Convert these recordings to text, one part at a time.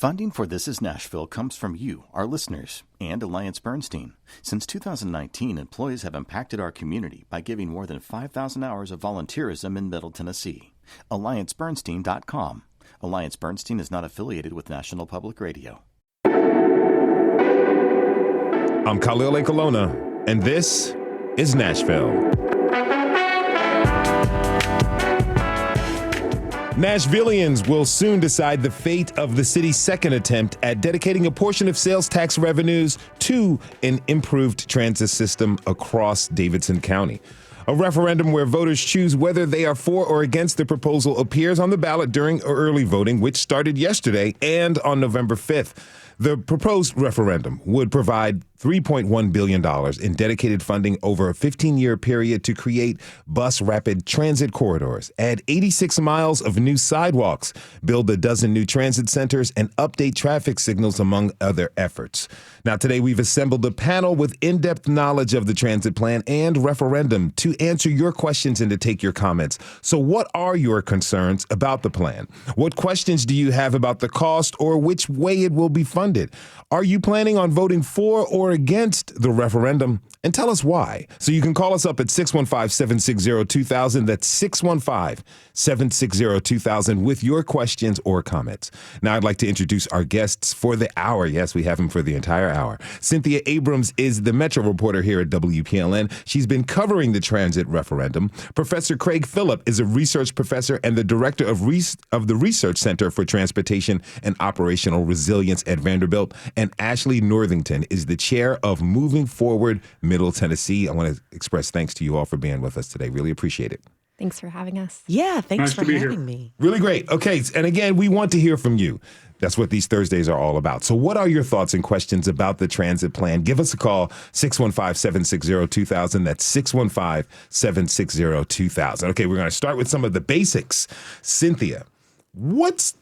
Funding for This Is Nashville comes from you, our listeners, and Alliance Bernstein. Since 2019, employees have impacted our community by giving more than 5,000 hours of volunteerism in Middle Tennessee. AllianceBernstein.com. Alliance Bernstein is not affiliated with National Public Radio. I'm Khalil A. Colonna, and this is Nashville. Nashvillians will soon decide the fate of the city's second attempt at dedicating a portion of sales tax revenues to an improved transit system across Davidson County. A referendum where voters choose whether they are for or against the proposal appears on the ballot during early voting, which started yesterday and on November 5th. The proposed referendum would provide $3.1 billion in dedicated funding over a 15-year period to create bus rapid transit corridors, add 86 miles of new sidewalks, build a dozen new transit centers, and update traffic signals, among other efforts. Now, today we've assembled a panel with in-depth knowledge of the transit plan and referendum to answer your questions and to take your comments. So what are your concerns about the plan? What questions do you have about the cost or which way it will be funded? Are you planning on voting for or against the referendum? And tell us why. So you can call us up at 615-760-2000. That's 615-760-2000 with your questions or comments. Now I'd like to introduce our guests for the hour. Yes, we have them for the entire hour. Cynthia Abrams is the Metro reporter here at WPLN. She's been covering the transit referendum. Professor Craig Phillip is a research professor and the director of the Research Center for Transportation and Operational Resilience at Vanderbilt. And Ashley Northington is the chair of Moving Forward Middle Tennessee. I want to express thanks to you all for being with us today. Really appreciate it. Thanks for having us. Yeah, thanks for having here. me. Really great. Okay, and again, we want to hear from you. That's what these Thursdays are all about. So what are your thoughts and questions about the transit plan? Give us a call, 615-760-2000. That's 615-760-2000. Okay, we're going to start with some of the basics. Cynthia, what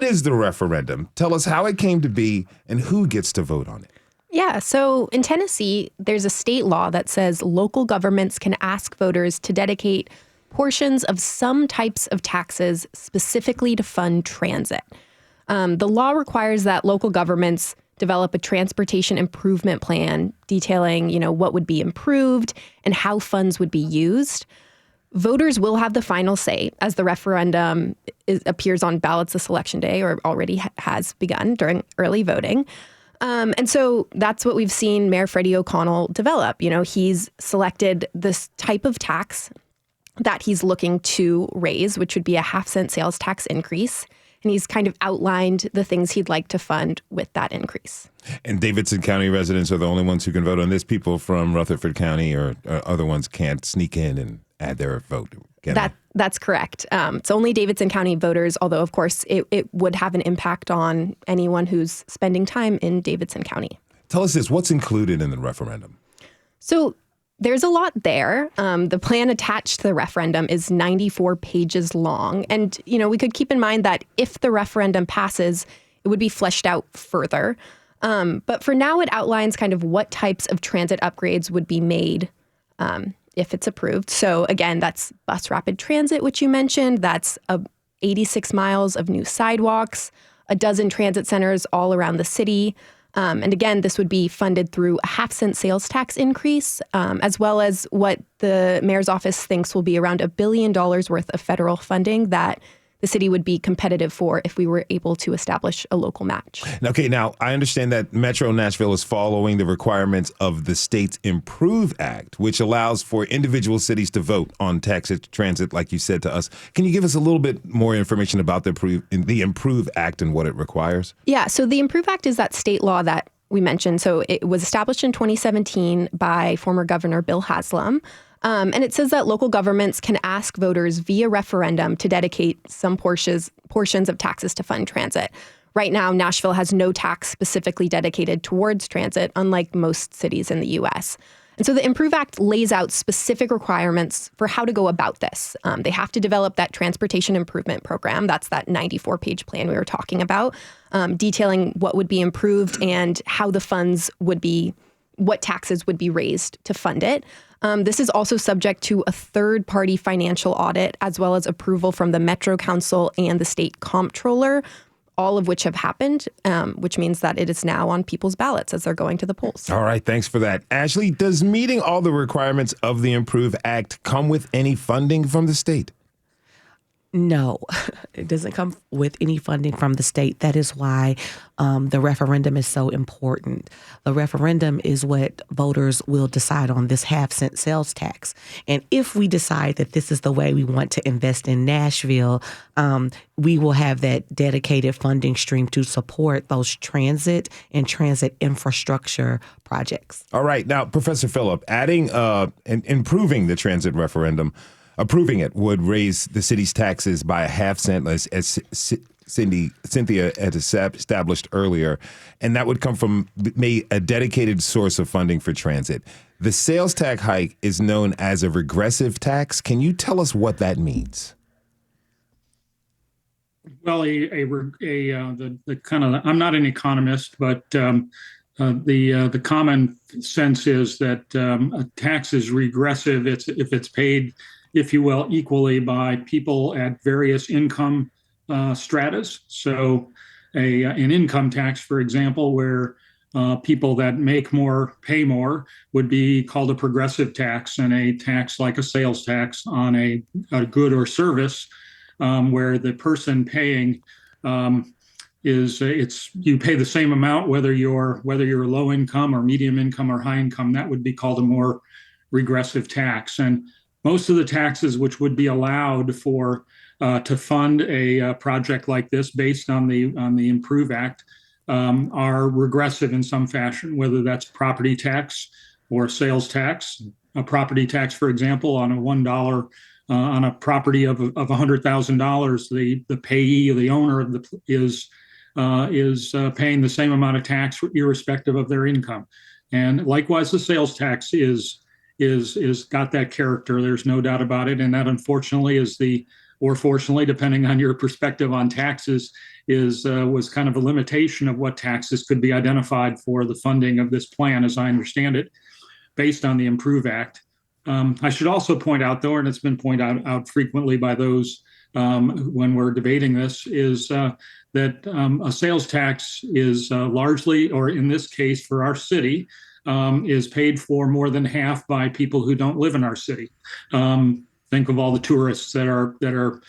is the referendum? Tell us how it came to be and who gets to vote on it. Yeah, so in Tennessee, there's a state law that says local governments can ask voters to dedicate portions of some types of taxes specifically to fund transit. The law requires that local governments develop a transportation improvement plan detailing, what would be improved and how funds would be used. Voters will have the final say as the referendum appears on ballots this election day, or already has begun during early voting. And so that's what we've seen Mayor Freddie O'Connell develop. He's selected this type of tax that he's looking to raise, which would be a 0.5-cent sales tax increase. And he's kind of outlined the things he'd like to fund with that increase. And Davidson County residents are the only ones who can vote on this. People from Rutherford County or other ones can't sneak in and add their vote. That's correct. It's only Davidson County voters, although, of course, it would have an impact on anyone who's spending time in Davidson County. Tell us this. What's included in the referendum? So there's a lot there. The plan attached to the referendum is 94 pages long. And, we could keep in mind that if the referendum passes, it would be fleshed out further. But for now, it outlines kind of what types of transit upgrades would be made if it's approved. So again, that's bus rapid transit, which you mentioned. That's 86 miles of new sidewalks, a dozen transit centers all around the city. And again, this would be funded through a 0.5-cent sales tax increase, as well as what the mayor's office thinks will be around $1 billion worth of federal funding that the city would be competitive for if we were able to establish a local match. Okay, now I understand that Metro Nashville is following the requirements of the state's Improve Act, which allows for individual cities to vote on transit, like you said to us. Can you give us a little bit more information about the Improve Act and what it requires? Yeah, so the Improve Act is that state law that we mentioned. So it was established in 2017 by former Governor Bill Haslam. And it says that local governments can ask voters via referendum to dedicate some portions of taxes to fund transit. Right now, Nashville has no tax specifically dedicated towards transit, unlike most cities in the U.S. And so the Improve Act lays out specific requirements for how to go about this. They have to develop that transportation improvement program. That's that 94-page plan we were talking about, detailing what would be improved and how the funds would be, what taxes would be raised to fund it. This is also subject to a third-party financial audit, as well as approval from the Metro Council and the state comptroller. all of which have happened, which means that it is now on people's ballots as they're going to the polls. All right, thanks for that. Ashley, does meeting all the requirements of the Improve Act come with any funding from the state? No, it doesn't come with any funding from the state. That is why the referendum is so important. The referendum is what voters will decide on this half-cent sales tax. And if we decide that this is the way we want to invest in Nashville, we will have that dedicated funding stream to support those transit and transit infrastructure projects. All right. Now, Professor Phillip, adding and improving the transit referendum, approving it would raise the city's taxes by a half cent, as Cynthia had established earlier, and that would come from a dedicated source of funding for transit. The sales tax hike is known as a regressive tax. Can you tell us what that means? Well, the kind of, I'm not an economist, but the common sense is that a tax is regressive if it's paid, if you will, equally by people at various income stratas. So an income tax, for example, where people that make more pay more would be called a progressive tax, and a tax like a sales tax on a good or service where the person paying you pay the same amount whether you're low income or medium income or high income. That would be called a more regressive tax. And most of the taxes which would be allowed for to fund a project like this based on the Improve Act are regressive in some fashion, whether that's property tax or sales tax. A property tax, for example, on a $1 on a property of $100,000, the payee, the owner is paying the same amount of tax irrespective of their income. And likewise, the sales tax is got that character. There's no doubt about it. And that, unfortunately, or fortunately, depending on your perspective on taxes, was kind of a limitation of what taxes could be identified for the funding of this plan, as I understand it, based on the Improve Act. I should also point out, though, and it's been pointed out frequently by those when we're debating this, is that a sales tax is largely, or in this case for our city, is paid for more than half by people who don't live in our city. Think of all the tourists that are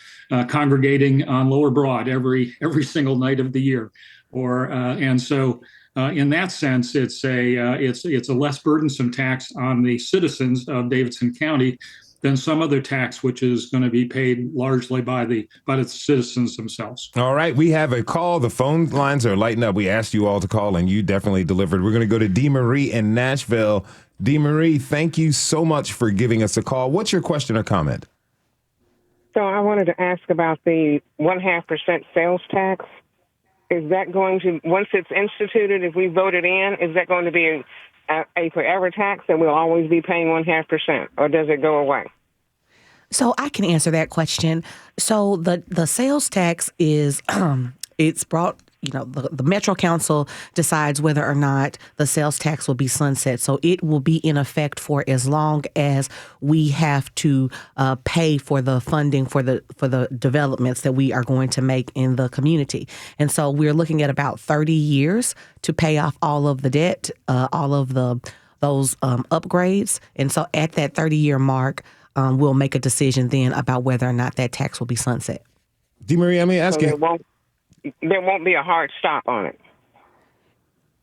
congregating on Lower Broad every single night of the year, and so in that sense, it's a less burdensome tax on the citizens of Davidson County than some other tax, which is going to be paid largely by the citizens themselves. All right, we have a call. The phone lines are lighting up. We asked you all to call, and you definitely delivered. We're going to go to Dee Marie in Nashville. Dee Marie, thank you so much for giving us a call. What's your question or comment? So I wanted to ask about the 0.5% sales tax. Is that going to, once it's instituted, if we vote it in, is that going to be a forever tax that we'll always be paying 0.5%, or does it go away? So I can answer that question. So the sales tax is it's brought, the Metro Council decides whether or not the sales tax will be sunset. So it will be in effect for as long as we have to pay for the funding for the developments that we are going to make in the community. And so we're looking at about 30 years to pay off all of the debt, all of those upgrades. And so at that 30-year mark, we'll make a decision then about whether or not that tax will be sunset. Dee Marie, let me ask you. There won't be a hard stop on it.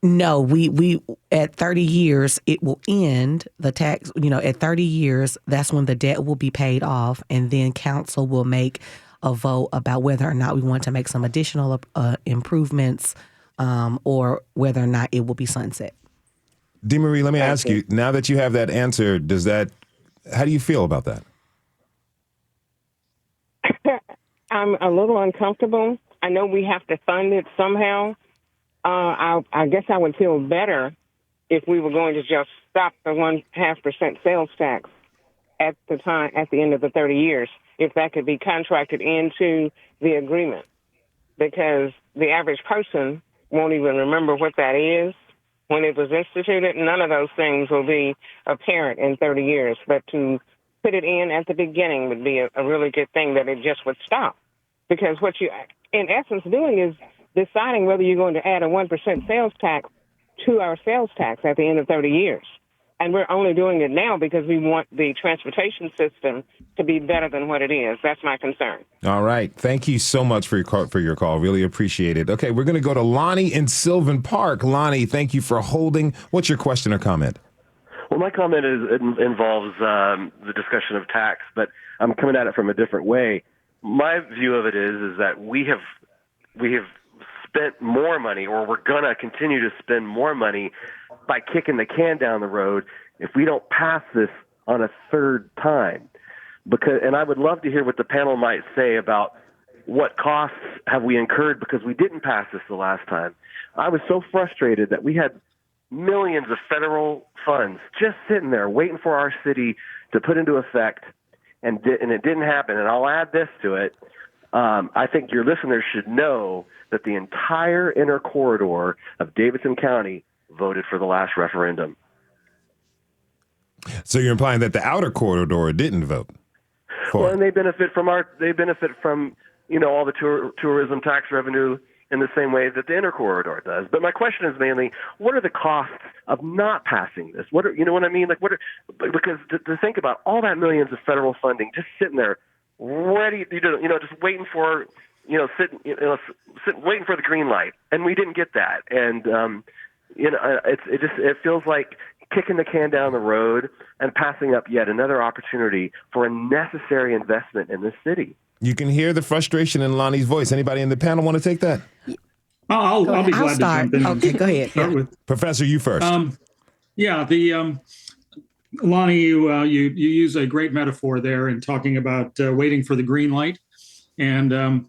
No, we at 30 years, it will end the tax. At 30 years, that's when the debt will be paid off. And then council will make a vote about whether or not we want to make some additional improvements or whether or not it will be sunset. Dee Marie, let me ask you, now that you have that answer, how do you feel about that? I'm a little uncomfortable. I know we have to fund it somehow. I guess I would feel better if we were going to just stop the 0.5% sales tax at the end of the 30 years, if that could be contracted into the agreement, because the average person won't even remember what that is when it was instituted. None of those things will be apparent in 30 years, but to put it in at the beginning would be a really good thing, that it just would stop. Because what you, in essence, doing is deciding whether you're going to add a 1% sales tax to our sales tax at the end of 30 years. And we're only doing it now because we want the transportation system to be better than what it is. That's my concern. All right. Thank you so much for your call. Really appreciate it. Okay, we're going to go to Lonnie in Sylvan Park. Lonnie, thank you for holding. What's your question or comment? Well, my comment involves the discussion of tax, but I'm coming at it from a different way. My view of it is that we have spent more money, or we're going to continue to spend more money by kicking the can down the road if we don't pass this on a third time. And I would love to hear what the panel might say about what costs have we incurred because we didn't pass this the last time. I was so frustrated that we had millions of federal funds just sitting there waiting for our city to put into effect, and it didn't happen. And I'll add this to it. I think your listeners should know that the entire inner corridor of Davidson County voted for the last referendum. So you're implying that the outer corridor didn't vote? Well, and they benefit from all the tourism tax revenue in the same way that the inner corridor does. But my question is mainly, what are the costs of not passing this? You know what I mean? Because to think about all that millions of federal funding just sitting there ready, just waiting for, waiting for the green light, and we didn't get that. And it feels like kicking the can down the road and passing up yet another opportunity for a necessary investment in this city. You can hear the frustration in Lonnie's voice. Anybody in the panel want to take that? I'll be glad to jump in. Okay, go ahead. Start with Professor, you first. Lonnie, you use a great metaphor there in talking about waiting for the green light, and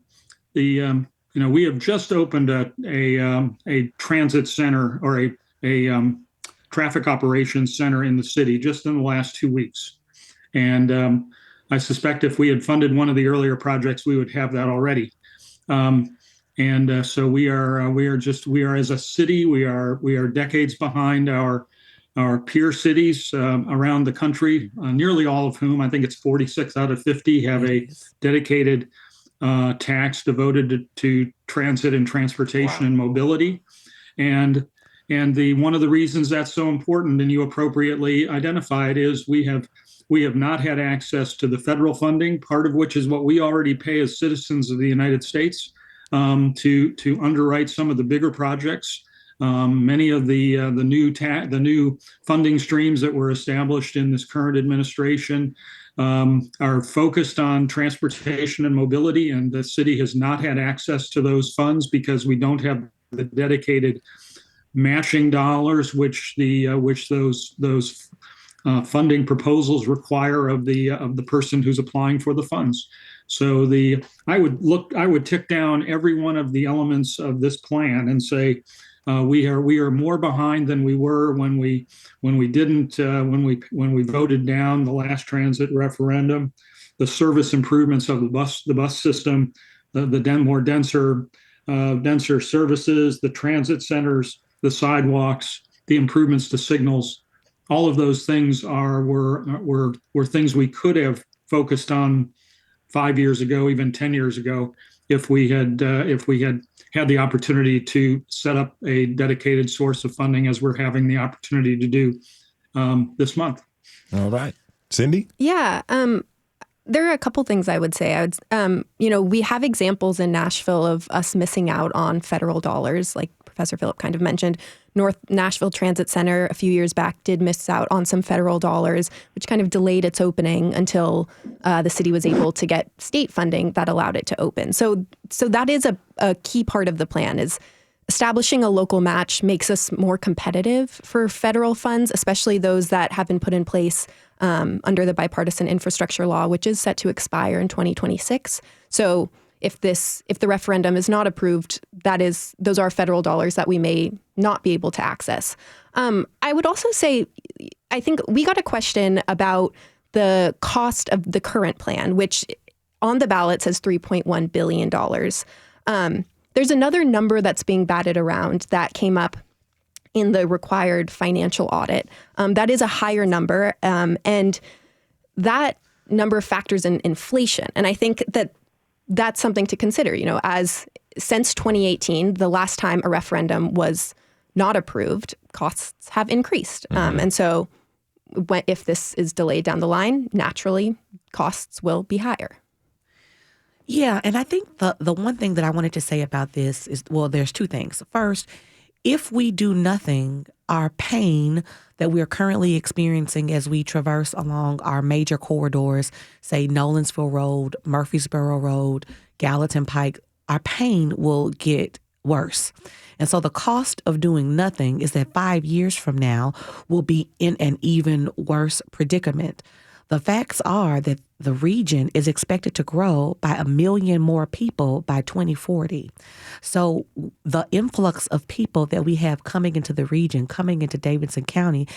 we have just opened a transit center or a traffic operations center in the city just in the last 2 weeks, and I suspect if we had funded one of the earlier projects, we would have that already. So we are as a city, we are decades behind our peer cities around the country, nearly all of whom, I think it's 46 out of 50, have a dedicated tax devoted to transit and transportation and mobility. And one of the reasons that's so important, and you appropriately identified, is we have not had access to the federal funding, part of which is what we already pay as citizens of the United States to underwrite some of the bigger projects. Many of the new funding streams that were established in this current administration are focused on transportation and mobility, and the city has not had access to those funds because we don't have the dedicated matching dollars which those funding proposals require of the person who's applying for the funds. So I would tick down every one of the elements of this plan and say we are more behind than we were when we voted down the last transit referendum. The service improvements of the bus system, more denser services, the transit centers, the sidewalks, the improvements to signals. All of those things were things we could have focused on 5 years ago, even 10 years ago, if we had had the opportunity to set up a dedicated source of funding, as we're having the opportunity to do this month. All right, Cindy. Yeah. There are a couple things I would say. We have examples in Nashville of us missing out on federal dollars, like Professor Phillip kind of mentioned. North Nashville Transit Center a few years back did miss out on some federal dollars, which kind of delayed its opening until the city was able to get state funding that allowed it to open. So that is a key part of the plan, is establishing a local match makes us more competitive for federal funds, especially those that have been put in place under the bipartisan infrastructure law, which is set to expire in 2026. So if the referendum is not approved, those are federal dollars that we may not be able to access. I would also say, I think we got a question about the cost of the current plan, which on the ballot says $3.1 billion. There's another number that's being batted around that came up in the required financial audit. That is a higher number, and that number factors in inflation. And I think that's something to consider, as since 2018, the last time a referendum was not approved, costs have increased. And so if this is delayed down the line, naturally, costs will be higher. Yeah, and I think the one thing that I wanted to say about this is, well, there's two things. First, if we do nothing, our pain that we are currently experiencing as we traverse along our major corridors, say Nolensville Road, Murfreesboro Road, Gallatin Pike, our pain will get worse. And so the cost of doing nothing is that 5 years from now, we'll be in an even worse predicament. The facts are that the region is expected to grow by 1 million more people by 2040. So the influx of people that we have coming into the region, coming into Davidson County,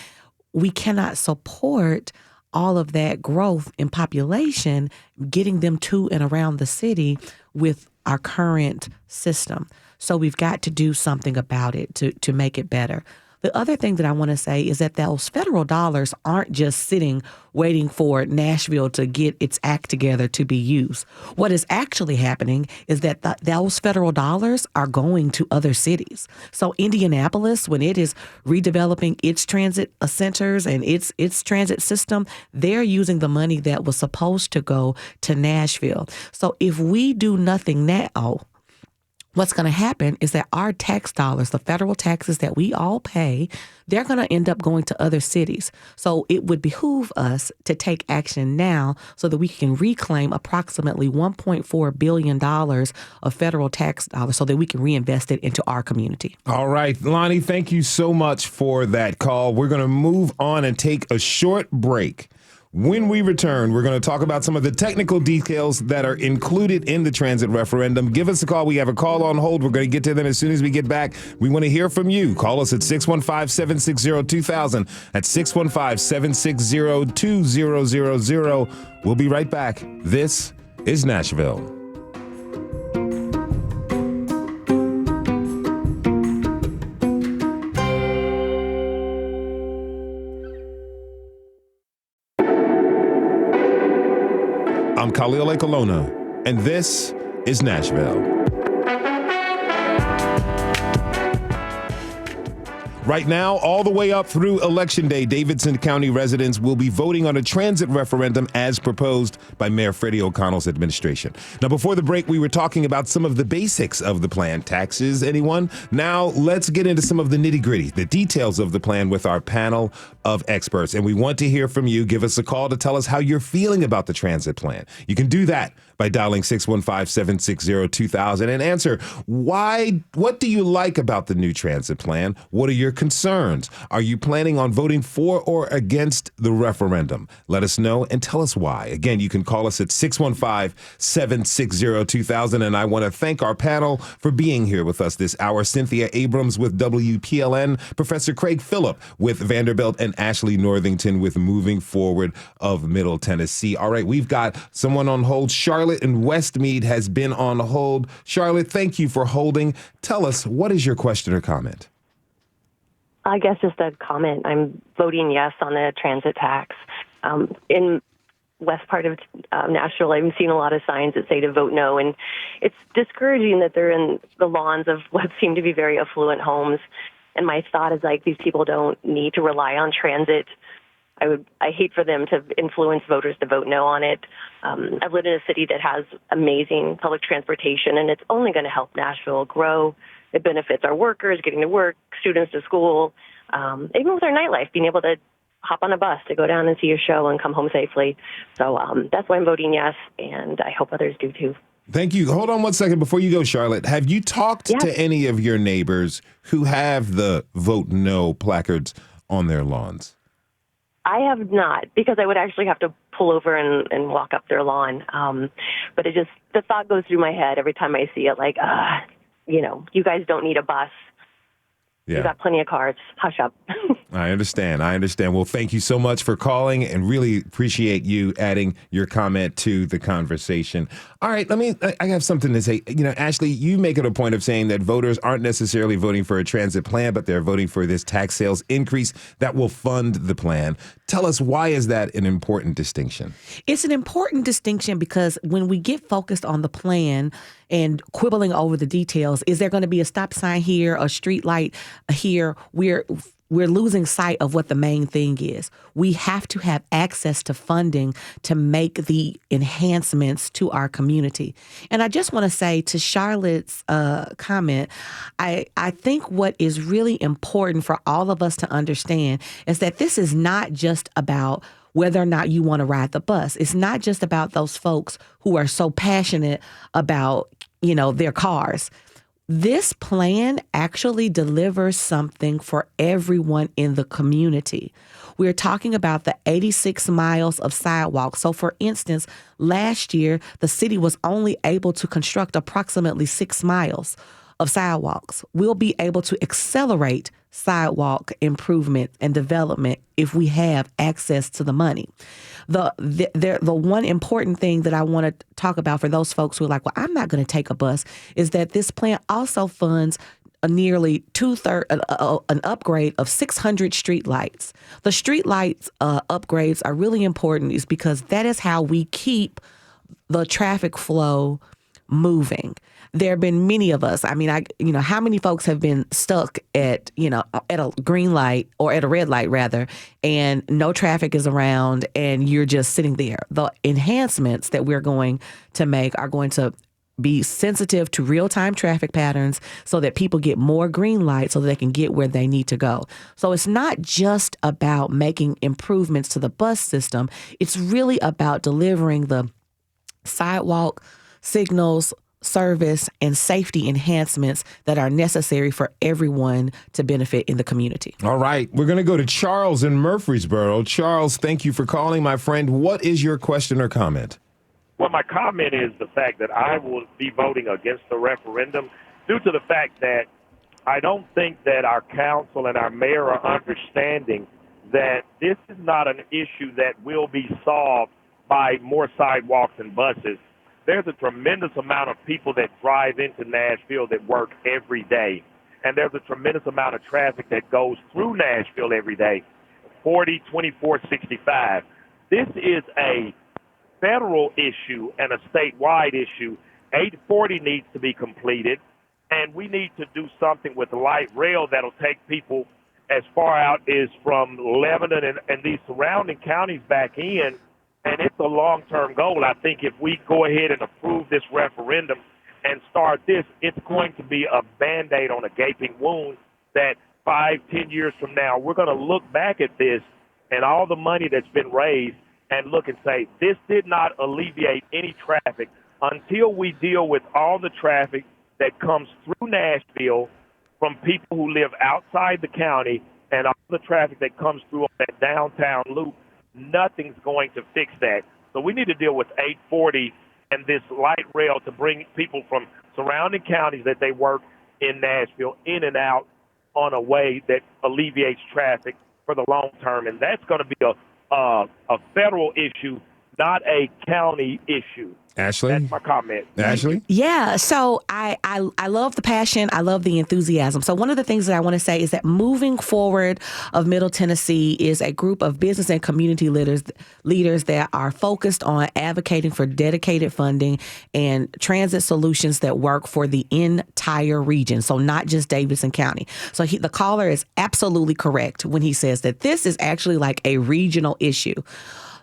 we cannot support all of that growth in population, getting them to and around the city with our current system. So we've got to do something about it to make it better. The other thing that I want to say is that those federal dollars aren't just sitting waiting for Nashville to get its act together to be used. What is actually happening is that those federal dollars are going to other cities. So Indianapolis, when it is redeveloping its transit centers and its transit system, they're using the money that was supposed to go to Nashville. So if we do nothing now, what's going to happen is that our tax dollars, the federal taxes that we all pay, they're going to end up going to other cities. So it would behoove us to take action now so that we can reclaim approximately $1.4 billion of federal tax dollars so that we can reinvest it into our community. All right, Lonnie, thank you so much for that call. We're going to move on and take a short break. When we return, we're going to talk about some of the technical details that are included in the transit referendum. Give us a call. We have a call on hold. We're going to get to them as soon as we get back. We want to hear from you. Call us at 615-760-2000. That's 615-760-2000. We'll be right back. This is Nashville. I'm Khalil Ekolona, and this is Nashville. Right now, all the way up through Election Day, Davidson County residents will be voting on a transit referendum as proposed by Mayor Freddie O'Connell's administration. Now, before the break, we were talking about some of the basics of the plan. Taxes, anyone? Now, let's get into some of the nitty-gritty, the details of the plan with our panel of experts. And we want to hear from you. Give us a call to tell us how you're feeling about the transit plan. You can do that by dialing 615-760-2000 and answer what do you like about the new transit plan? What are your concerns? Are you planning on voting for or against the referendum? Let us know and tell us why. Again, you can call us at 615-760-2000. And I want to thank our panel for being here with us this hour. Cynthia Abrams with WPLN, Professor Craig Phillip with Vanderbilt, and Ashley Northington with Moving Forward of Middle Tennessee. All right, we've got someone on hold. Charlotte in Westmead has been on hold. Charlotte, thank you for holding. Tell us, what is your question or comment? I guess just a comment. I'm voting yes on the transit tax. In west part of Nashville, I've seen a lot of signs that say to vote no, and it's discouraging that they're in the lawns of what seem to be very affluent homes. And my thought is, like, these people don't need to rely on transit. I hate for them to influence voters to vote no on it. I've lived in a city that has amazing public transportation, and it's only going to help Nashville grow. It benefits our workers getting to work, students to school, even with our nightlife, being able to hop on a bus to go down and see a show and come home safely. So that's why I'm voting yes, and I hope others do too. Thank you. Hold on one second before you go, Charlotte. Have you talked to any of your neighbors who have the vote no placards on their lawns? I have not, because I would actually have to pull over and walk up their lawn. But the thought goes through my head every time I see it, like, you guys don't need a bus. Yeah. You got plenty of cars. Hush up. I understand. Well, thank you so much for calling, and really appreciate you adding your comment to the conversation. All right, I have something to say. Ashley, you make it a point of saying that voters aren't necessarily voting for a transit plan, but they're voting for this tax sales increase that will fund the plan. Tell us, why is that an important distinction? It's an important distinction because when we get focused on the plan and quibbling over the details, is there going to be a stop sign here, a street light here? We're losing sight of what the main thing is. We have to have access to funding to make the enhancements to our community. And I just want to say to Charlotte's comment, I think what is really important for all of us to understand is that this is not just about whether or not you want to ride the bus. It's not just about those folks who are so passionate about, their cars. This plan actually delivers something for everyone in the community. We're talking about the 86 miles of sidewalks. So, for instance, last year, the city was only able to construct approximately 6 miles of sidewalks. We'll be able to accelerate sidewalk improvement and development if we have access to the money. The one important thing that I want to talk about for those folks who are like, well, I'm not going to take a bus, is that this plan also funds a nearly an upgrade of 600 street lights. The street lights upgrades are really important is because that is how we keep the traffic flow moving. There have been many of us. I mean, how many folks have been stuck at a green light or at a red light rather, and no traffic is around and you're just sitting there. The enhancements that we're going to make are going to be sensitive to real-time traffic patterns so that people get more green light so that they can get where they need to go. So it's not just about making improvements to the bus system. It's really about delivering the sidewalk signals, service, and safety enhancements that are necessary for everyone to benefit in the community. All right. We're going to go to Charles in Murfreesboro. Charles, thank you for calling, my friend. What is your question or comment? Well, my comment is the fact that I will be voting against the referendum due to the fact that I don't think that our council and our mayor are understanding that this is not an issue that will be solved by more sidewalks and buses. There's a tremendous amount of people that drive into Nashville that work every day. And there's a tremendous amount of traffic that goes through Nashville every day, 40, 24, 65. This is a federal issue and a statewide issue. 840 needs to be completed, and we need to do something with the light rail that'll take people as far out as from Lebanon and these surrounding counties back in. And it's a long-term goal. I think if we go ahead and approve this referendum and start this, it's going to be a Band-Aid on a gaping wound that 5-10 years from now, we're going to look back at this and all the money that's been raised and look and say, this did not alleviate any traffic until we deal with all the traffic that comes through Nashville from people who live outside the county and all the traffic that comes through on that downtown loop. Nothing's going to fix that. So we need to deal with 840 and this light rail to bring people from surrounding counties that they work in Nashville in and out on a way that alleviates traffic for the long term. And that's going to be a federal issue, not a county issue. Ashley? That's my comment. Ashley? Yeah, so I love the passion. I love the enthusiasm. So one of the things that I want to say is that Moving Forward of Middle Tennessee is a group of business and community leaders that are focused on advocating for dedicated funding and transit solutions that work for the entire region, so not just Davidson County. So the caller is absolutely correct when he says that this is actually like a regional issue.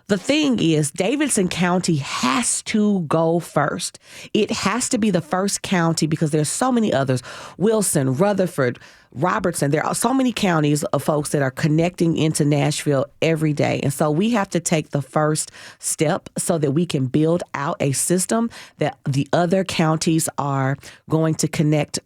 The thing is, Davidson County has to go first. It has to be the first county because there's so many others. Wilson, Rutherford, Robertson. There are so many counties of folks that are connecting into Nashville every day. And so we have to take the first step so that we can build out a system that the other counties are going to connect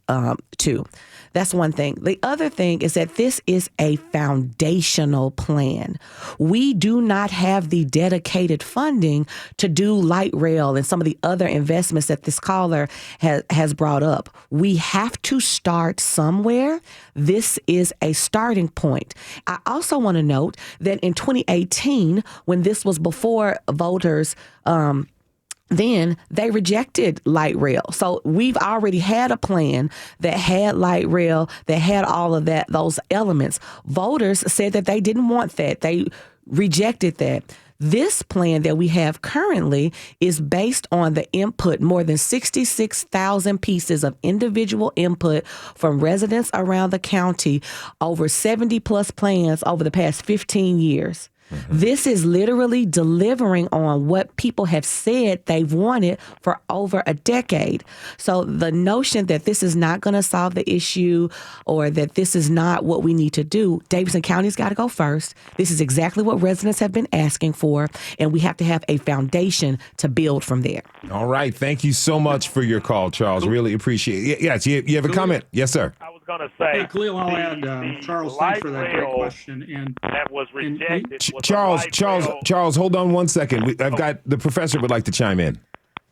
to. That's one thing. The other thing is that this is a foundational plan. We do not have the dedicated funding to do light rail and some of the other investments that this caller has brought up. We have to start somewhere. This is a starting point. I also want to note that in 2018, when this was before voters, then they rejected light rail. So we've already had a plan that had light rail, that had all of those elements. Voters said that they didn't want that. They rejected that. This plan that we have currently is based on the input, more than 66,000 pieces of individual input from residents around the county, over 70 plus plans over the past 15 years. This is literally delivering on what people have said they've wanted for over a decade. So the notion that this is not going to solve the issue or that this is not what we need to do, Davidson County's got to go first. This is exactly what residents have been asking for, and we have to have a foundation to build from there. All right. Thank you so much for your call, Charles. Really appreciate it. Yes, you have a comment? Yes, sir. I was going to say, Khalil, I'll add, Charles, thanks for that great question. And that was rejected. Was Charles, hold on one second. I've got the professor would like to chime in.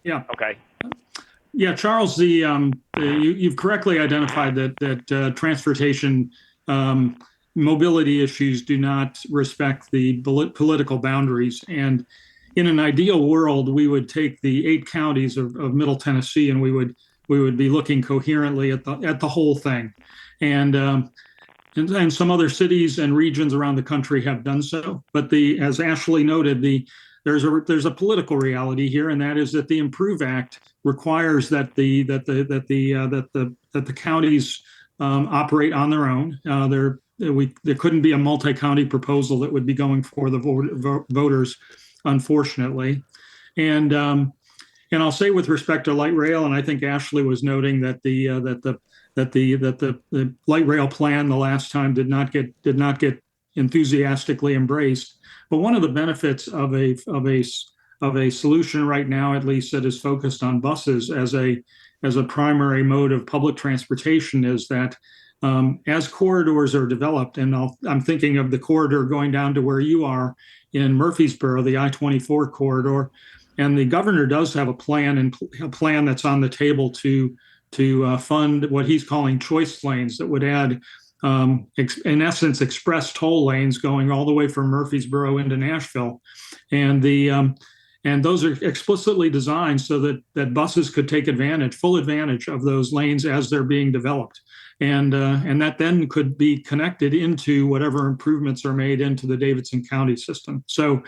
Yeah. Okay. Yeah, Charles, you've correctly identified that transportation mobility issues do not respect the political boundaries. And in an ideal world, we would take the 8 counties of Middle Tennessee and we would be looking coherently at the whole thing. And some other cities and regions around the country have done so. But as Ashley noted, there's a political reality here, and that is that the Improve Act requires that the counties operate on their own. There couldn't be a multi-county proposal that would be going for the voters, unfortunately. And I'll say with respect to light rail, and I think Ashley was noting that the light rail plan the last time did not get enthusiastically embraced. But one of the benefits of a solution right now, at least that is focused on buses as a primary mode of public transportation, is that as corridors are developed, and I'm thinking of the corridor going down to where you are in Murfreesboro, the I-24 corridor, and the governor does have a plan that's on the table to fund what he's calling choice lanes that would add, in essence, express toll lanes going all the way from Murfreesboro into Nashville. And those are explicitly designed so that buses could take full advantage of those lanes as they're being developed. And that then could be connected into whatever improvements are made into the Davidson County system. So,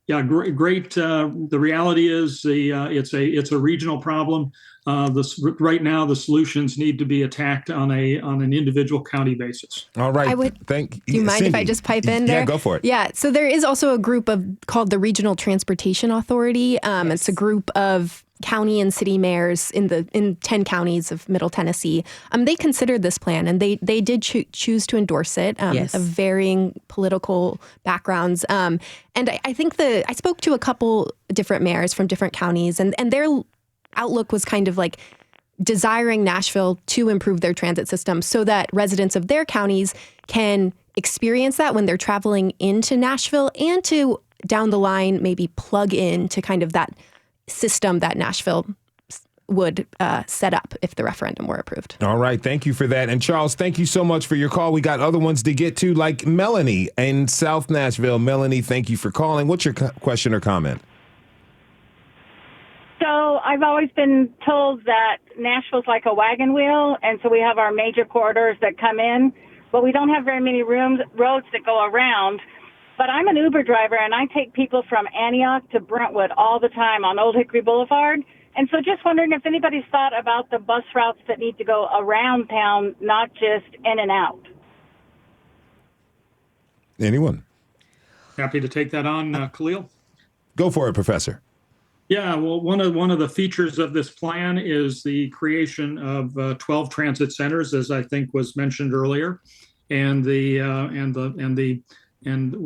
yeah, great. The reality is it's a regional problem. Right now, the solutions need to be attacked on an individual county basis. All right. Do you mind if I just pipe in there? Yeah, go for it. Yeah. So there is also a group called the Regional Transportation Authority. Yes. It's a group of county and city mayors in 10 counties of Middle Tennessee. They considered this plan, and they did choose to endorse it, yes. of varying political backgrounds. And I think I spoke to a couple different mayors from different counties, and their outlook was kind of like desiring Nashville to improve their transit system so that residents of their counties can experience that when they're traveling into Nashville, and to down the line maybe plug in to kind of that system that Nashville would set up if the referendum were approved. All right. Thank you for that. And Charles, thank you so much for your call. We got other ones to get to, like Melanie in South Nashville. Melanie, thank you for calling. What's your question or comment? So I've always been told that Nashville's like a wagon wheel, and so we have our major corridors that come in, but we don't have very many roads that go around. But I'm an Uber driver, and I take people from Antioch to Brentwood all the time on Old Hickory Boulevard. And so just wondering if anybody's thought about the bus routes that need to go around town, not just in and out. Anyone? Happy to take that on, Khalil. Go for it, Professor. Yeah, well, one of the features of this plan is the creation of 12 transit centers, as I think was mentioned earlier, and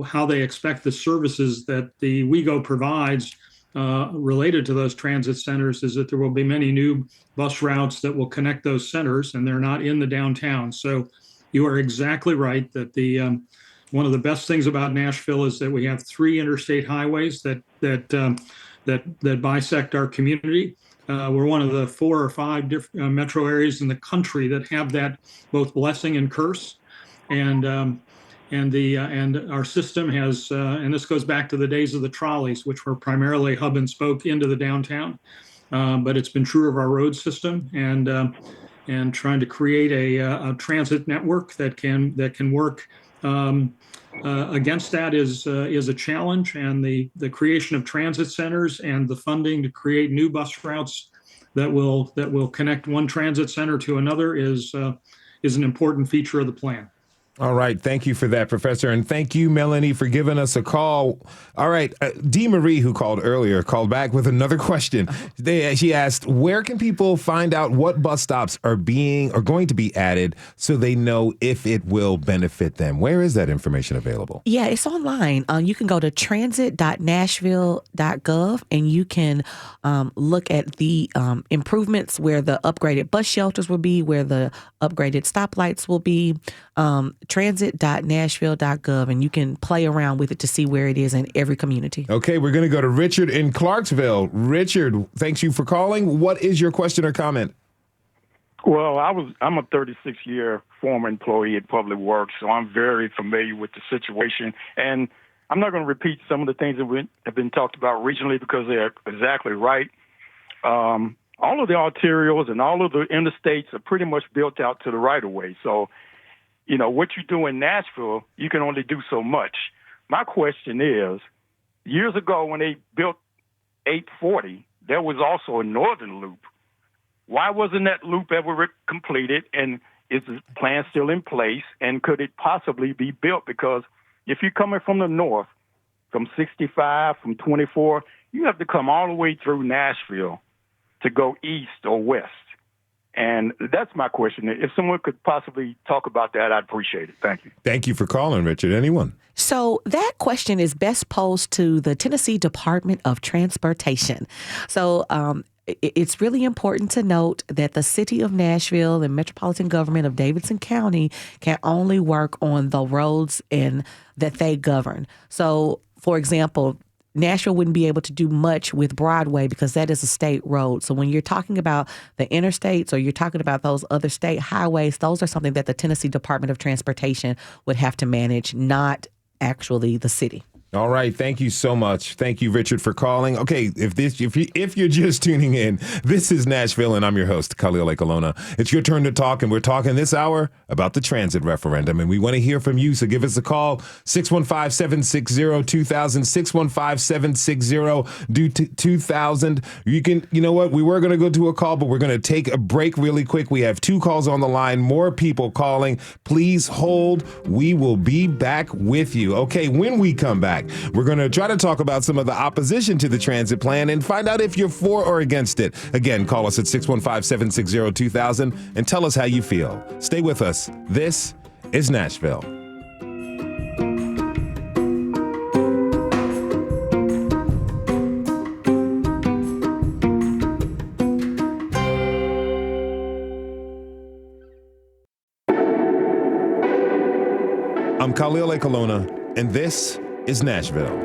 how they expect the services that the WeGo provides related to those transit centers is that there will be many new bus routes that will connect those centers, and they're not in the downtown. So you are exactly right that one of the best things about Nashville is that we have 3 interstate highways that bisect our community. We're one of the 4 or 5 different metro areas in the country that have that both blessing and curse. And our system has, and this goes back to the days of the trolleys, which were primarily hub and spoke into the downtown. But it's been true of our road system, and trying to create a transit network that can work against that is a challenge, and the creation of transit centers and the funding to create new bus routes that will connect one transit center to another is an important feature of the plan. All right. Thank you for that, Professor. And thank you, Melanie, for giving us a call. All right. Dee Marie, who called earlier, called back with another question. She asked, where can people find out what bus stops are going to be added so they know if it will benefit them? Where is that information available? Yeah, it's online. You can go to transit.nashville.gov and you can look at the improvements where the upgraded bus shelters will be, where the upgraded stoplights will be. Transit.nashville.gov, and you can play around with it to see where it is in every community. Okay, we're going to go to Richard in Clarksville. Richard, thanks you for calling. What is your question or comment? Well, I'm a 36-year former employee at Public Works, so I'm very familiar with the situation. And I'm not going to repeat some of the things that have been talked about regionally because they're exactly right. All of the arterials and all of the interstates are pretty much built out to the right-of-way. So what you do in Nashville, you can only do so much. My question is, years ago when they built 840, there was also a northern loop. Why wasn't that loop ever completed? And is the plan still in place? And could it possibly be built? Because if you're coming from the north, from 65, from 24, you have to come all the way through Nashville to go east or west. And that's my question. If someone could possibly talk about that, I'd appreciate it. Thank you. Thank you for calling, Richard. Anyone? So that question is best posed to the Tennessee Department of Transportation. So it's really important to note that the city of Nashville and metropolitan government of Davidson County can only work on the roads that they govern. So, for example, Nashville wouldn't be able to do much with Broadway because that is a state road. So when you're talking about the interstates or you're talking about those other state highways, those are something that the Tennessee Department of Transportation would have to manage, not actually the city. All right. Thank you so much. Thank you, Richard, for calling. Okay, if you're just tuning in, this is Nashville, and I'm your host, Khalil Ekalona. It's your turn to talk, and we're talking this hour about the transit referendum, and we want to hear from you, so give us a call, 615-760-2000, 615-760-2000. You know what? We were going to go to a call, but we're going to take a break really quick. We have 2 calls on the line, more people calling. Please hold. We will be back with you. Okay, when we come back, we're going to try to talk about some of the opposition to the transit plan and find out if you're for or against it. Again, call us at 615-760-2000 and tell us how you feel. Stay with us. This is Nashville. I'm Khalil Ekalona, and this is Nashville.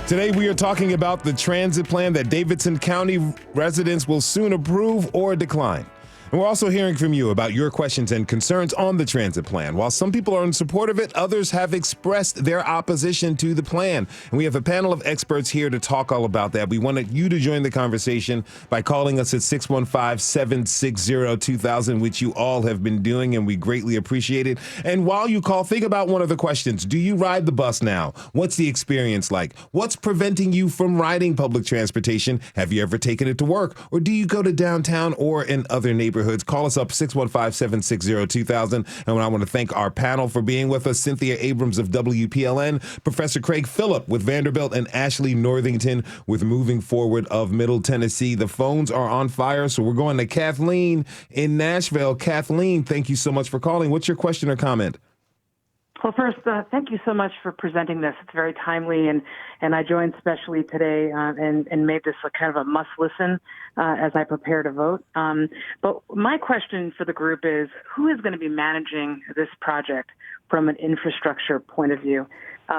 Today we are talking about the transit plan that Davidson County residents will soon approve or decline. And we're also hearing from you about your questions and concerns on the transit plan. While some people are in support of it, others have expressed their opposition to the plan. And we have a panel of experts here to talk all about that. We wanted you to join the conversation by calling us at 615-760-2000, which you all have been doing, and we greatly appreciate it. And while you call, think about one of the questions. Do you ride the bus now? What's the experience like? What's preventing you from riding public transportation? Have you ever taken it to work? Or do you go to downtown or in other neighborhoods? Call us up, 615-760-2000. And I want to thank our panel for being with us, Cynthia Abrams of WPLN, Professor Craig Phillip with Vanderbilt, and Ashley Northington with Moving Forward of Middle Tennessee. The phones are on fire, so we're going to Kathleen in Nashville. Kathleen, thank you so much for calling. What's your question or comment? Well, first, thank you so much for presenting this. It's very timely, and I joined specially today and made this a kind of a must-listen as I prepare to vote. But my question for the group is, who is going to be managing this project from an infrastructure point of view?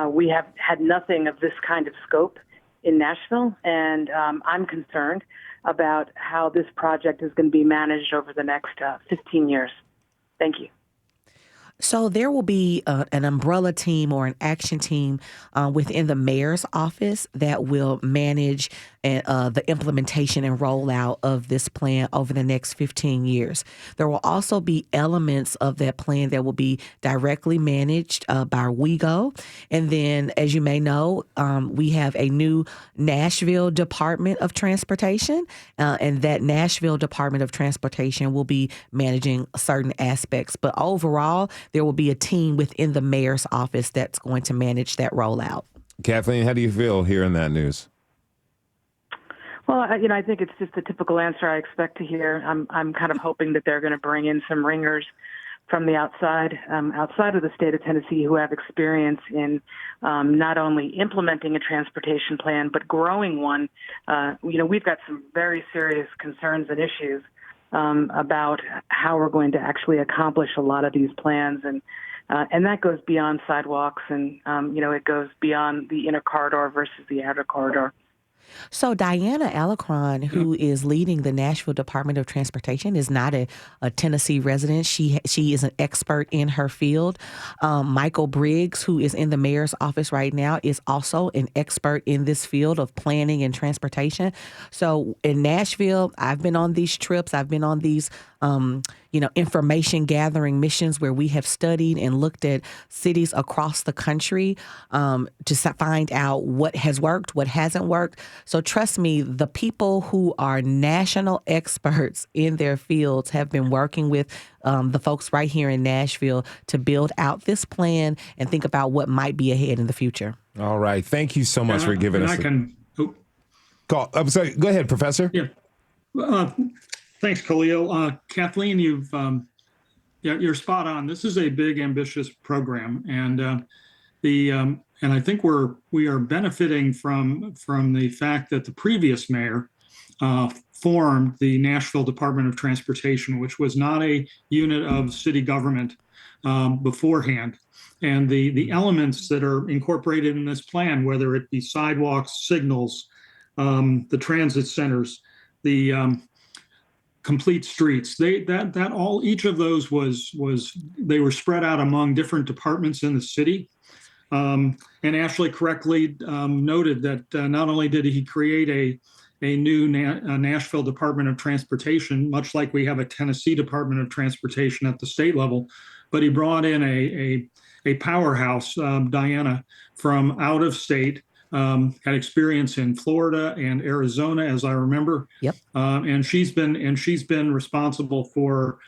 We have had nothing of this kind of scope in Nashville, and I'm concerned about how this project is going to be managed over the next 15 years. Thank you. So there will be an umbrella team or an action team within the mayor's office that will manage the implementation and rollout of this plan over the next 15 years. There will also be elements of that plan that will be directly managed by WeGo. And then, as you may know, we have a new Nashville Department of Transportation, and that Nashville Department of Transportation will be managing certain aspects. But overall, there will be a team within the mayor's office that's going to manage that rollout. Kathleen, how do you feel hearing that news? Well, I think it's just the typical answer I expect to hear. I'm kind of hoping that they're going to bring in some ringers from the outside of the state of Tennessee who have experience in not only implementing a transportation plan, but growing one. We've got some very serious concerns and issues about how we're going to actually accomplish a lot of these plans. And that goes beyond sidewalks and, it goes beyond the inner corridor versus the outer corridor. So Diana Alacron, who is leading the Nashville Department of Transportation, is not a Tennessee resident. She is an expert in her field. Michael Briggs, who is in the mayor's office right now, is also an expert in this field of planning and transportation. So in Nashville, I've been on these trips. I've been on these information gathering missions where we have studied and looked at cities across the country to find out what has worked, what hasn't worked. So trust me, the people who are national experts in their fields have been working with the folks right here in Nashville to build out this plan and think about what might be ahead in the future. All right. Thank you so much for giving us call. I'm sorry. Go ahead, Professor. Yeah. Thanks, Khalil. Kathleen, you're spot on. This is a big, ambitious program, and I think we are benefiting from the fact that the previous mayor formed the Nashville Department of Transportation, which was not a unit of city government beforehand. And the elements that are incorporated in this plan, whether it be sidewalks, signals, the transit centers, the complete streets, each of those they were spread out among different departments in the city. And Ashley correctly noted that not only did he create a new Nashville Department of Transportation, much like we have a Tennessee Department of Transportation at the state level, but he brought in a powerhouse, Diana, from out of state. Had experience in Florida and Arizona, as I remember. Yep. And she's been responsible for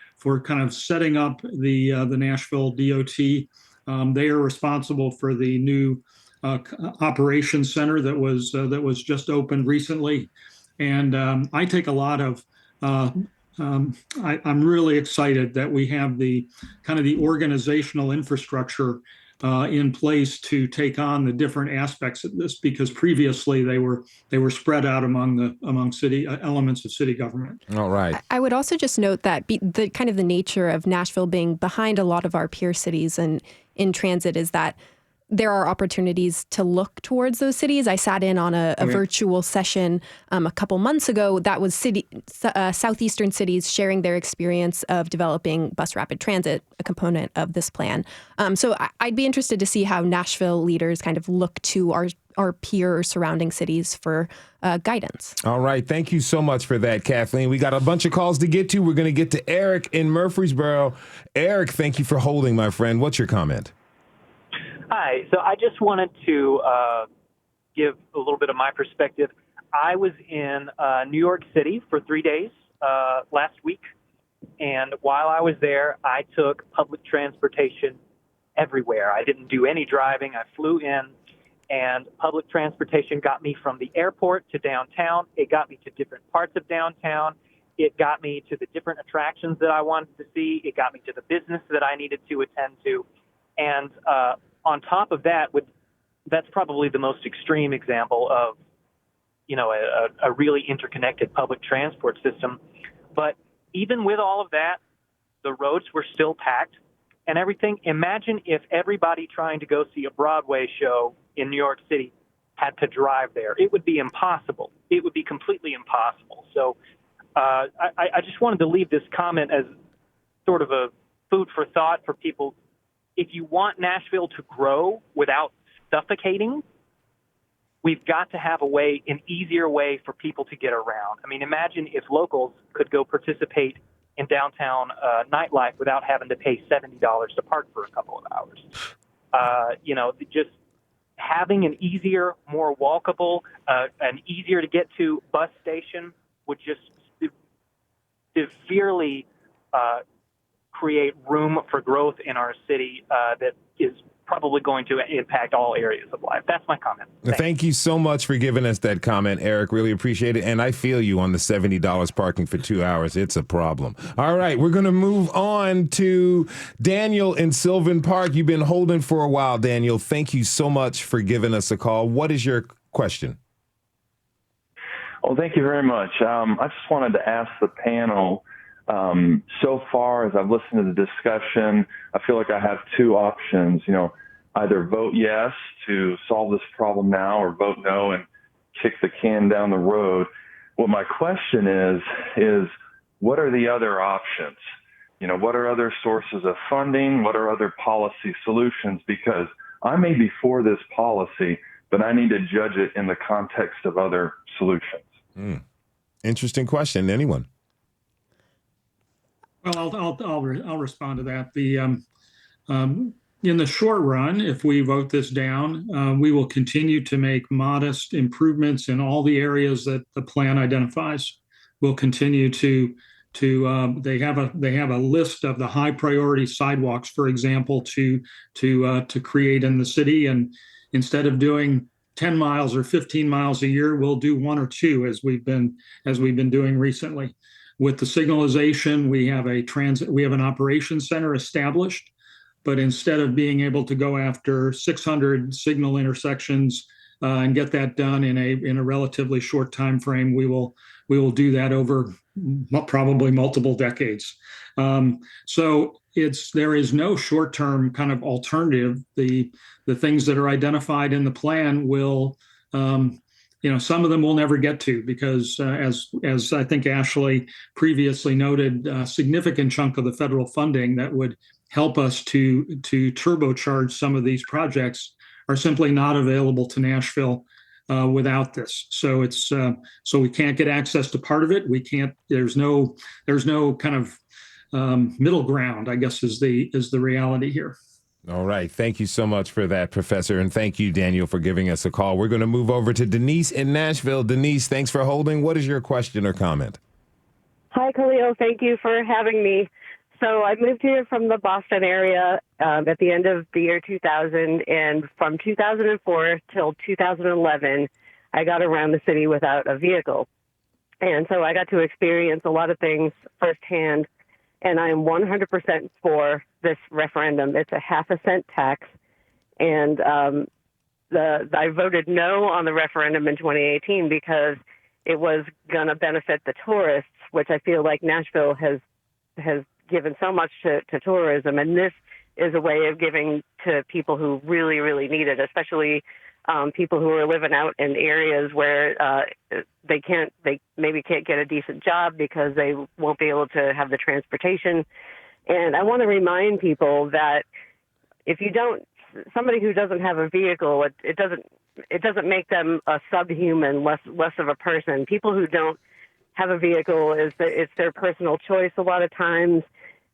kind of setting up the Nashville DOT. They are responsible for the new operations center that was just opened recently. And I take a lot of. I'm really excited that we have the kind of the organizational infrastructure in place to take on the different aspects of this, because previously they were spread out among city elements of city government. All right. I would also just note that the kind of the nature of Nashville being behind a lot of our peer cities and in transit is that there are opportunities to look towards those cities. I sat in on a virtual session a couple months ago that was southeastern cities sharing their experience of developing bus rapid transit, a component of this plan. So I'd be interested to see how Nashville leaders kind of look to our peer or surrounding cities for guidance. All right. Thank you so much for that, Kathleen. We got a bunch of calls to get to. We're going to get to Eric in Murfreesboro. Eric, thank you for holding, my friend. What's your comment? Hi. So I just wanted to give a little bit of my perspective. I was in New York City for 3 days last week. And while I was there, I took public transportation everywhere. I didn't do any driving. I flew in, and public transportation got me from the airport to downtown. It got me to different parts of downtown. It got me to the different attractions that I wanted to see. It got me to the business that I needed to attend to. And on top of that, that's probably the most extreme example of, a really interconnected public transport system. But even with all of that, the roads were still packed and everything. Imagine if everybody trying to go see a Broadway show in New York City had to drive there. It would be impossible. It would be completely impossible. So I just wanted to leave this comment as sort of a food for thought for people if you want Nashville to grow without suffocating, we've got to have an easier way for people to get around. I mean, imagine if locals could go participate in downtown nightlife without having to pay $70 to park for a couple of hours. Just having an easier, more walkable, an easier to get to bus station would just severely create room for growth in our city that is probably going to impact all areas of life. That's my comment. Thank you so much for giving us that comment, Eric. Really appreciate it. And I feel you on the $70 parking for 2 hours. It's a problem. All right, we're going to move on to Daniel in Sylvan Park. You've been holding for a while, Daniel. Thank you so much for giving us a call. What is your question? Well, thank you very much. I just wanted to ask the panel, so far as I've listened to the discussion, I feel like I have two options, either vote yes to solve this problem now or vote no and kick the can down the road. What my question is what are the other options? What are other sources of funding? What are other policy solutions? Because I may be for this policy, but I need to judge it in the context of other solutions. Interesting question. Anyone? Well, I'll respond to that. In the short run, if we vote this down, we will continue to make modest improvements in all the areas that the plan identifies. We'll continue to they have a list of the high priority sidewalks, for example, to create in the city, and instead of doing 10 miles or 15 miles a year, we'll do 1 or 2 as we've been doing recently. With the signalization, we have an operations center established, but instead of being able to go after 600 signal intersections and get that done in a relatively short time frame, we will do that over probably multiple decades. So there is no short-term kind of alternative. The things that are identified in the plan will. Some of them we'll never get to because, as I think Ashley previously noted, a significant chunk of the federal funding that would help us to turbocharge some of these projects are simply not available to Nashville without this. So so we can't get access to part of it. We can't. There's no kind of middle ground, I guess, is the reality here. All right. Thank you so much for that, Professor. And thank you, Daniel, for giving us a call. We're going to move over to Denise in Nashville. Denise, thanks for holding. What is your question or comment? Hi, Khalil. Thank you for having me. So I moved here from the Boston area at the end of the year 2000. And from 2004 till 2011, I got around the city without a vehicle. And so I got to experience a lot of things firsthand. And I am 100% for this referendum. It's a 0.5 cent tax. And I voted no on the referendum in 2018 because it was going to benefit the tourists, which I feel like Nashville has given so much to tourism. And this is a way of giving to people who really, really need it, especially people who are living out in areas where they maybe can't get a decent job because they won't be able to have the transportation. And I want to remind people that somebody who doesn't have a vehicle, it doesn't make them a subhuman, less of a person. People who don't have a vehicle, it's their personal choice a lot of times,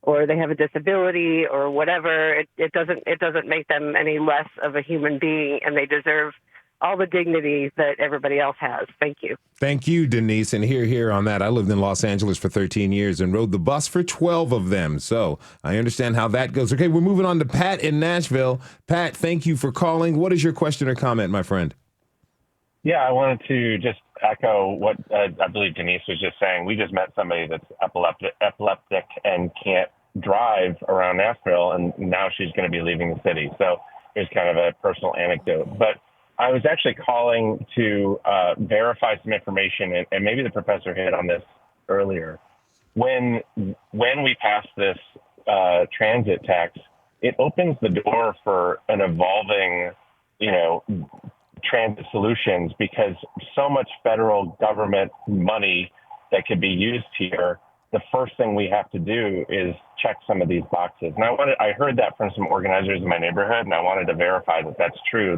or they have a disability or whatever. It doesn't make them any less of a human being, and they deserve all the dignity that everybody else has. Thank you. Thank you, Denise. And here on that, I lived in Los Angeles for 13 years and rode the bus for 12 of them. So I understand how that goes. Okay, we're moving on to Pat in Nashville. Pat, thank you for calling. What is your question or comment, my friend? Yeah, I wanted to just echo what I believe Denise was just saying. We just met somebody that's epileptic and can't drive around Nashville, and now she's going to be leaving the city. So here's kind of a personal anecdote. But I was actually calling to verify some information, and maybe the professor hit on this earlier. When we pass this transit tax, it opens the door for an evolving, transit solutions, because so much federal government money that could be used here the first thing we have to do is check some of these boxes. And I heard that from some organizers in my neighborhood, and I wanted to verify that that's true.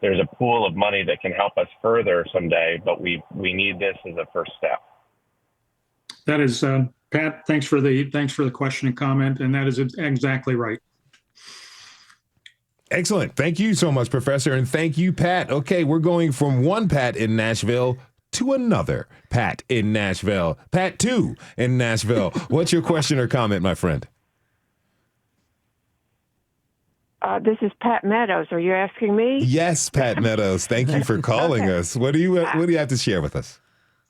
There's a pool of money that can help us further someday, but we need this as a first step. That is, Pat, thanks for the question and comment, and that is exactly right. Excellent. Thank you so much, Professor, and thank you, Pat. Okay, we're going from one Pat in Nashville to another Pat in Nashville. Pat 2 in Nashville. What's your question or comment, my friend? This is Pat Meadows. Are you asking me? Yes, Pat Meadows. Thank you for calling us. What do you have to share with us?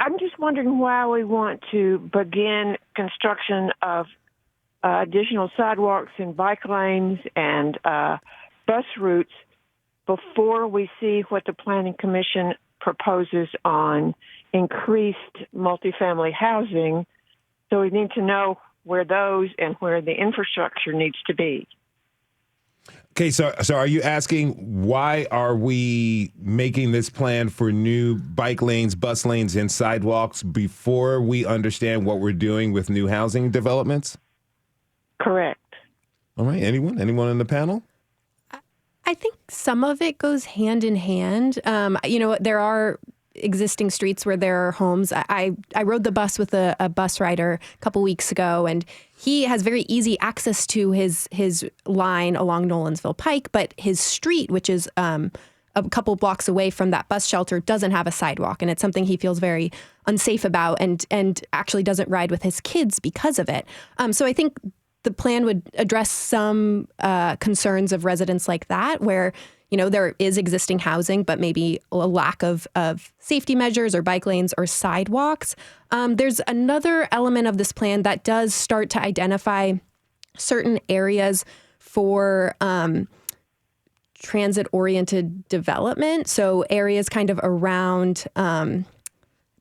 I'm just wondering why we want to begin construction of additional sidewalks and bike lanes and bus routes before we see what the Planning Commission proposes on increased multifamily housing. So we need to know where those and where the infrastructure needs to be. Okay, so are you asking why are we making this plan for new bike lanes, bus lanes, and sidewalks before we understand what we're doing with new housing developments? Correct. All right. Anyone in the panel? I think some of it goes hand in hand. There are existing streets where there are homes. I rode the bus with a bus rider a couple weeks ago, and he has very easy access to his line along Nolensville Pike, but his street, which is a couple blocks away from that bus shelter, doesn't have a sidewalk, and it's something he feels very unsafe about and actually doesn't ride with his kids because of it. So I think the plan would address some concerns of residents like that, where there is existing housing, but maybe a lack of safety measures or bike lanes or sidewalks. There's another element of this plan that does start to identify certain areas for transit-oriented development. So areas kind of around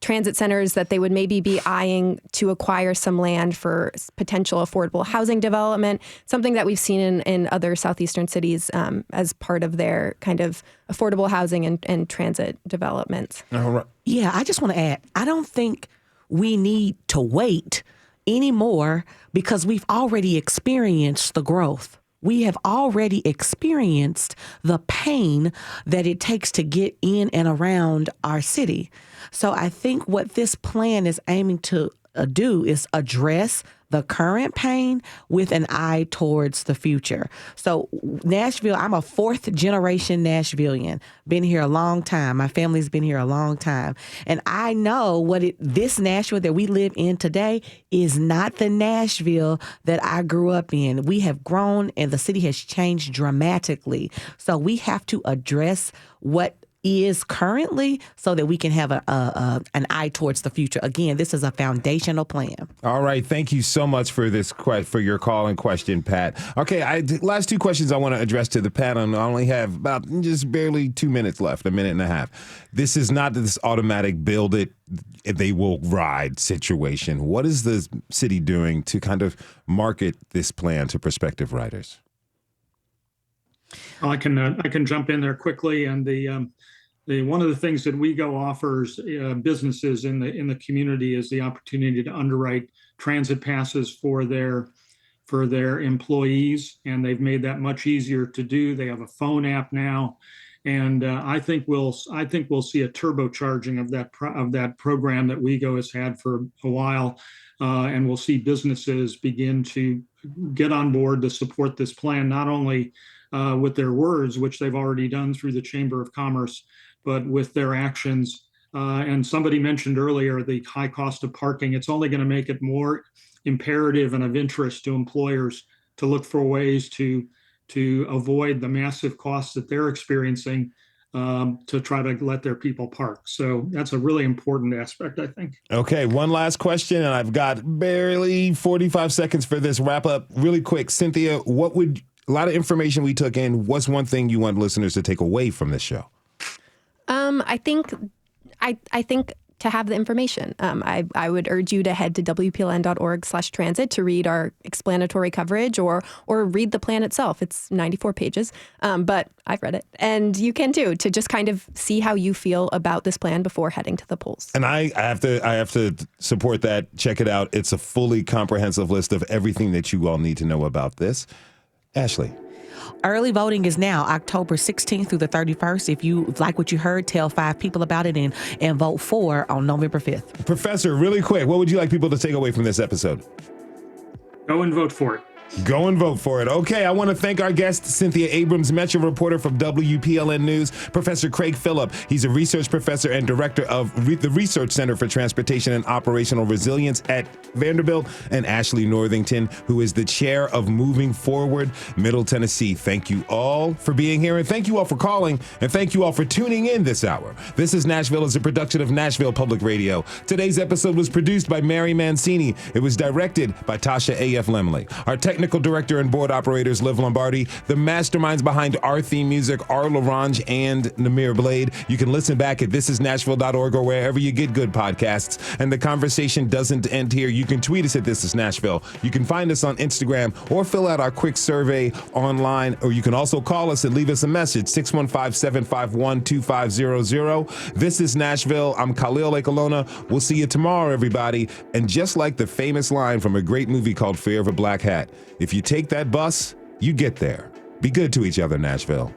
transit centers that they would maybe be eyeing to acquire some land for potential affordable housing development, something that we've seen in other southeastern cities as part of their kind of affordable housing and transit developments. All right. Yeah, I just want to add, I don't think we need to wait anymore because we've already experienced the growth. We have already experienced the pain that it takes to get in and around our city. So I think what this plan is aiming to do is address the current pain with an eye towards the future. So Nashville, I'm a fourth generation Nashvillian. Been here a long time. My family's been here a long time. And I know this Nashville that we live in today is not the Nashville that I grew up in. We have grown and the city has changed dramatically. So we have to address what is currently so that we can have an eye towards the future. Again, this is a foundational plan. All right. Thank you so much for for your call and question, Pat. Okay. Last two questions I want to address to the panel. I only have about just barely 2 minutes left, a minute and a half. This is not this automatic build it, they will ride situation. What is the city doing to kind of market this plan to prospective riders? I can jump in there quickly, and one of the things that WeGo offers businesses in the community is the opportunity to underwrite transit passes for their employees, and they've made that much easier to do. They have a phone app now, and I think we'll see a turbocharging of that program that WeGo has had for a while, and we'll see businesses begin to get on board to support this plan, not only with their words, which they've already done through the Chamber of Commerce, but with their actions. And somebody mentioned earlier the high cost of parking. It's only going to make it more imperative and of interest to employers to look for ways to avoid the massive costs that they're experiencing to try to let their people park. So that's a really important aspect, I think. Okay, one last question, and I've got barely 45 seconds for this wrap up. Really quick, Cynthia, a lot of information we took in. What's one thing you want listeners to take away from this show? I think to have the information. I would urge you to head to wpln.org/transit to read our explanatory coverage or read the plan itself. It's 94 pages, but I've read it. And you can too, to just kind of see how you feel about this plan before heading to the polls. And I have to support that. Check it out. It's a fully comprehensive list of everything that you all need to know about this. Ashley. Early voting is now October 16th through the 31st. If you like what you heard, tell 5 people about it and vote for on November 5th. Professor, really quick, what would you like people to take away from this episode? Go and vote for it. Go and vote for it. Okay, I want to thank our guest, Cynthia Abrams, Metro reporter from WPLN News, Professor Craig Phillip. He's a research professor and director of the Research Center for Transportation and Operational Resilience at Vanderbilt, and Ashley Northington, who is the chair of Moving Forward Middle Tennessee. Thank you all for being here, and thank you all for calling, and thank you all for tuning in this hour. This is Nashville is a production of Nashville Public Radio. Today's episode was produced by Mary Mancini. It was directed by Tasha A.F. Lemley. Our technical director and board operators, Liv Lombardi. The masterminds behind our theme music are LaRange and Namir Blade. You can listen back at thisisnashville.org or wherever you get good podcasts. And the conversation doesn't end here. You can tweet us at This Is Nashville. You can find us on Instagram or fill out our quick survey online, or you can also call us and leave us a message, 615-751-2500. This is Nashville. I'm Khalil Ekalona. We'll see you tomorrow, everybody. And just like the famous line from a great movie called Fear of a Black Hat, if you take that bus, you get there. Be good to each other, Nashville.